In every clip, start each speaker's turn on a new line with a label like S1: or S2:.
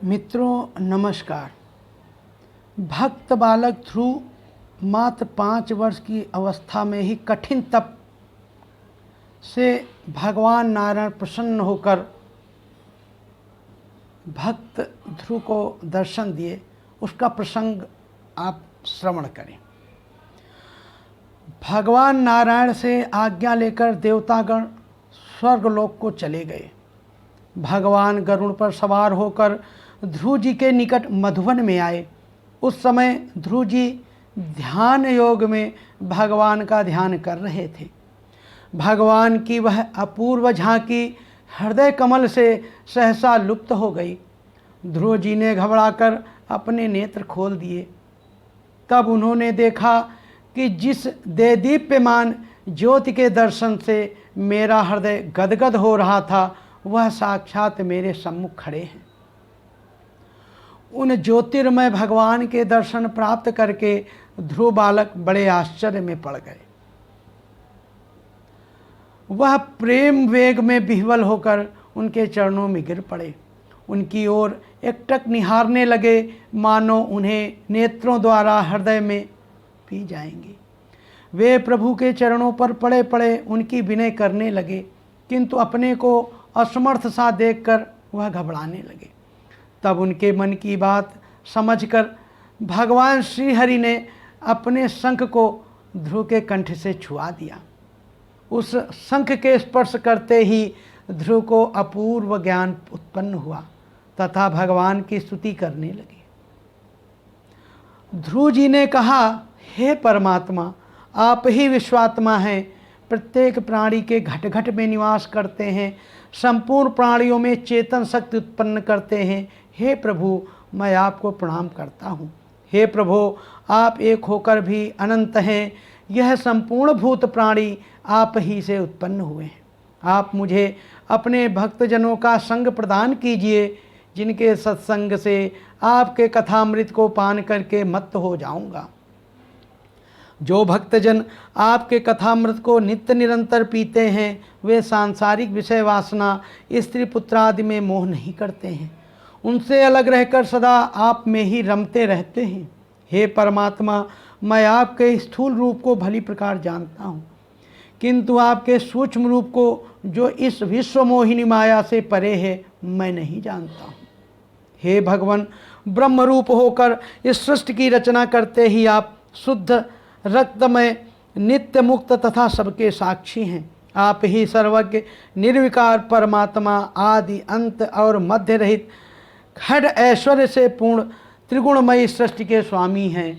S1: मित्रों नमस्कार। भक्त बालक ध्रुव मात्र 5 वर्ष की अवस्था में ही कठिन तप से भगवान नारायण प्रसन्न होकर भक्त ध्रुव को दर्शन दिए। उसका प्रसंग आप श्रवण करें। भगवान नारायण से आज्ञा लेकर देवतागण स्वर्गलोक को चले गए। भगवान गरुड़ पर सवार होकर ध्रुव जी के निकट मधुवन में आए। उस समय ध्रुव जी ध्यान योग में भगवान का ध्यान कर रहे थे। भगवान की वह अपूर्व झांकी हृदय कमल से सहसा लुप्त हो गई। ध्रुव जी ने घबराकर अपने नेत्र खोल दिए। तब उन्होंने देखा कि जिस देदीप्यमान ज्योति के दर्शन से मेरा हृदय गदगद हो रहा था, वह साक्षात मेरे सम्मुख खड़े हैं। उन ज्योतिर्मय भगवान के दर्शन प्राप्त करके ध्रुव बालक बड़े आश्चर्य में पड़ गए। वह प्रेम वेग में विह्वल होकर उनके चरणों में गिर पड़े। उनकी ओर एकटक निहारने लगे, मानो उन्हें नेत्रों द्वारा हृदय में पी जाएंगे। वे प्रभु के चरणों पर पड़े पड़े उनकी विनय करने लगे, किंतु अपने को असमर्थ सा देखकर वह घबराने लगे। तब उनके मन की बात समझकर भगवान श्रीहरि ने अपने शंख को ध्रुव के कंठ से छुआ दिया। उस शंख के स्पर्श करते ही ध्रुव को अपूर्व ज्ञान उत्पन्न हुआ तथा भगवान की स्तुति करने लगे। ध्रुव जी ने कहा, हे परमात्मा, आप ही विश्वात्मा हैं, प्रत्येक प्राणी के घट घट में निवास करते हैं, संपूर्ण प्राणियों में चेतन शक्ति उत्पन्न करते हैं। हे प्रभु, मैं आपको प्रणाम करता हूँ। हे प्रभु, आप एक होकर भी अनंत हैं। यह संपूर्ण भूत प्राणी आप ही से उत्पन्न हुए हैं। आप मुझे अपने भक्तजनों का संग प्रदान कीजिए, जिनके सत्संग से आपके कथामृत को पान करके मत्त हो जाऊंगा। जो भक्तजन आपके कथामृत को नित्य निरंतर पीते हैं, वे सांसारिक विषय वासना, स्त्री पुत्र आदि में मोह नहीं करते हैं। उनसे अलग रहकर सदा आप में ही रमते रहते हैं। हे परमात्मा, मैं आपके स्थूल रूप को भली प्रकार जानता हूँ, किंतु आपके सूक्ष्म रूप को, जो इस विश्व मोहिनी माया से परे है, मैं नहीं जानता हूँ। हे भगवान, ब्रह्म रूप होकर इस सृष्टि की रचना करते ही आप शुद्ध रक्तमय, नित्य मुक्त तथा सबके साक्षी हैं। आप ही सर्वज्ञ, निर्विकार परमात्मा, आदि अंत और मध्य रहित, खड ऐश्वर्य से पूर्ण त्रिगुणमयी सृष्टि के स्वामी हैं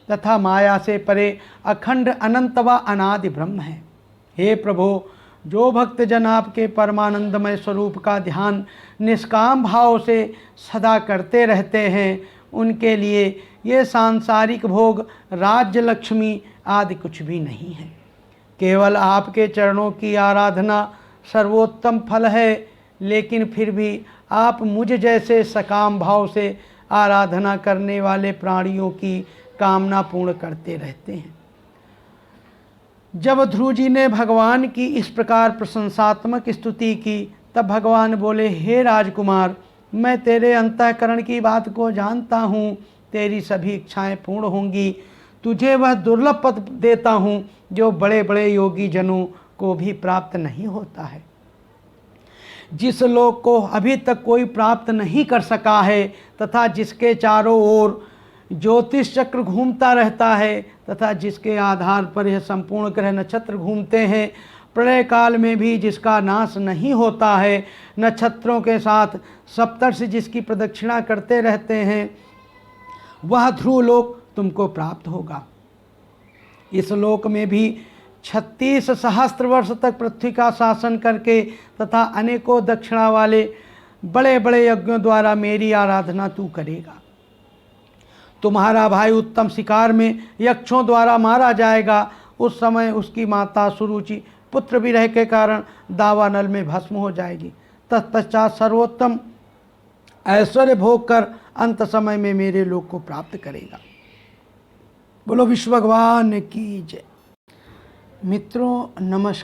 S1: तथा माया से परे अखंड अनंत व अनादि ब्रह्म हैं। हे प्रभु, जो भक्तजन आपके परमानंदमय स्वरूप का ध्यान निष्काम भाव से सदा करते रहते हैं, उनके लिए ये सांसारिक भोग, राज्य, लक्ष्मी आदि कुछ भी नहीं है। केवल आपके चरणों की आराधना सर्वोत्तम फल है, लेकिन फिर भी आप मुझ जैसे सकाम भाव से आराधना करने वाले प्राणियों की कामना पूर्ण करते रहते हैं। जब ध्रुव जी ने भगवान की इस प्रकार प्रशंसात्मक स्तुति की, तब भगवान बोले, हे राजकुमार, मैं तेरे अंतःकरण की बात को जानता हूँ। तेरी सभी इच्छाएं पूर्ण होंगी। तुझे वह दुर्लभ पद देता हूँ जो बड़े बड़े योगी जनों को भी प्राप्त नहीं होता है। जिस लोक को अभी तक कोई प्राप्त नहीं कर सका है तथा जिसके चारों ओर ज्योतिष चक्र घूमता रहता है तथा जिसके आधार पर यह संपूर्ण ग्रह नक्षत्र घूमते हैं, प्रलय काल में भी जिसका नाश नहीं होता है, नक्षत्रों के साथ सप्तर्षि जिसकी प्रदक्षिणा करते रहते हैं, वह ध्रुव लोक तुमको प्राप्त होगा। इस लोक में भी 36 सहस्त्र वर्ष तक पृथ्वी का शासन करके तथा अनेकों दक्षिणा वाले बड़े बड़े यज्ञों द्वारा मेरी आराधना तू करेगा। तुम्हारा भाई उत्तम शिकार में यक्षों द्वारा मारा जाएगा। उस समय उसकी माता सुरुचि पुत्र विरह के कारण दावानल में भस्म हो जाएगी। तत्पश्चात सर्वोत्तम ऐश्वर्य भोग कर अंत समय में मेरे लोक को प्राप्त करेगा। बोलो विश्व भगवान की जय। मित्रों नमस्कार।